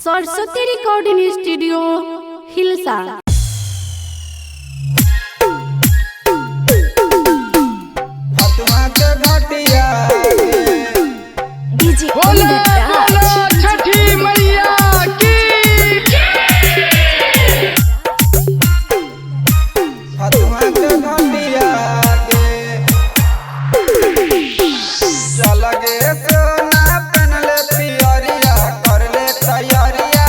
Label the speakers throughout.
Speaker 1: Saraswati recording studio Hilsa.
Speaker 2: Chhathi Maiya की
Speaker 3: चल गे सोना पहनले पियरिया करले तैयारिया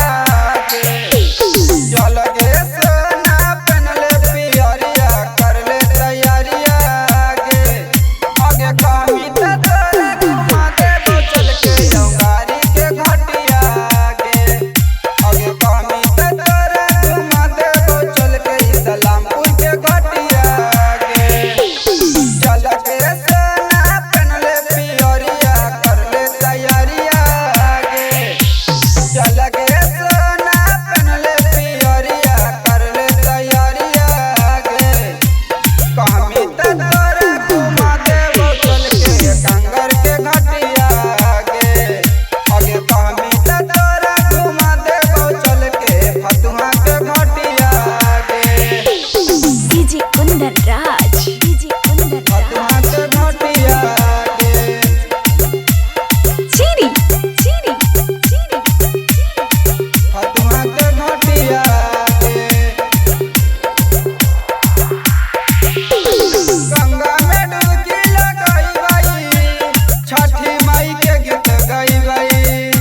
Speaker 3: चल गे सोना पहनले पियरिया करले तैयारिया आगे कमी त तोरे घुमा देबो चल के गाड़ी के घटिया आगे कमी त तोरे घुमा देबो चल के सलामपुर के घटिया चल के सोना पहनले पियरिया करले तैयारिया चल गे सोना पहनले पियरिया करले तैयारिया कमी त तोरे घुमा देबो चल के कंगर के घटिया आगे कमी त तोरे घुमा देबो चल के फतुहा के घटिया
Speaker 1: डीजे कुंदन राज, डीजे कुंदन
Speaker 3: फतुहा के घटिया
Speaker 1: चीरी चीरी चीरी
Speaker 3: फतुहा के घटिया गंगा में डुबकी लगाई छठी माई के गीत गाई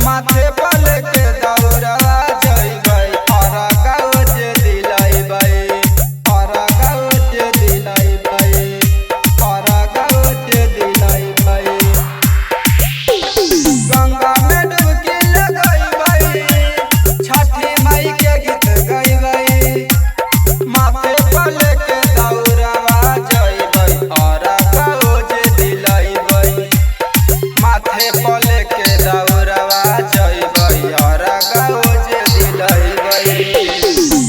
Speaker 3: माथे पर के दौड़ा जइबै और गाउज दिलाइबै और गाउज दिलाइबै और गाउज दिलाइबै गंगा में डुबकी लगाई छठी माई के गीत गाई माथे पर के दौड़वा जइबै और गाउज दिलाइबै माथे पर के दौड़वा जइबै और गाउज दिलाइबै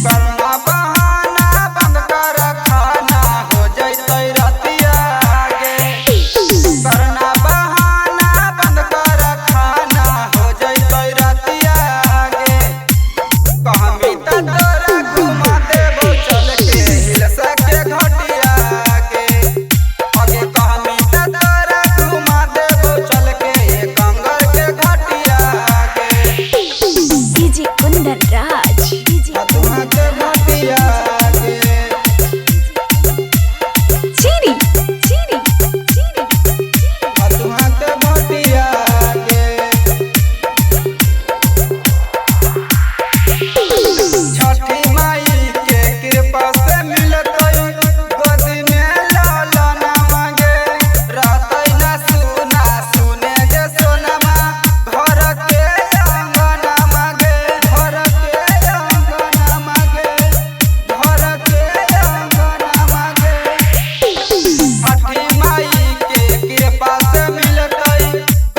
Speaker 3: करना बहाना बंद कर खाना हो जइतै रतिया करना बहाना बंद कर खाना हो जइतै रतिया कमी त तोरा घुमा देबो चल के हिलसा के घटिया आगे कमी त तोरा घुमा देबो चल के कंगर के घटिया
Speaker 1: डीजे कुंदन राज, डीजे
Speaker 3: फतुहा के घटिया
Speaker 1: चीरी चीरी चीरी
Speaker 3: फतुहा के घटिया छठी माई के कृपा से मिलतै गोदी में लालन मांगे रहतै ना सुना सुने गे सोनमा घर के अंगना मांगे घर के अंगना मांगे घर के अंगना मांगे छठी माई के कृपा से मिलतै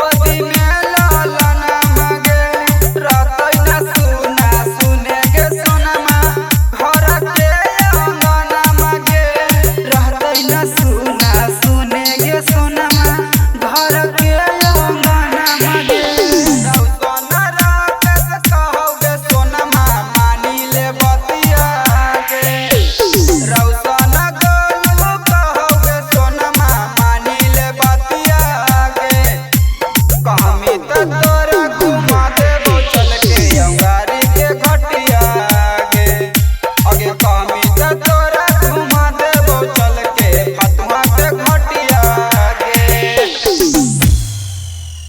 Speaker 3: गोदी में लालन मांगे रहतै ना सुना सुने गे सोनमा घर के अंगना मांगे रहतै ना सुना सुने गे सोनमा घर के अंगना मांगे सोना राकेश कहौ गे सोनमा मानी ले बतिया रौशन गोलू कहौ गे सोनमा मानी ले बतिया कमी त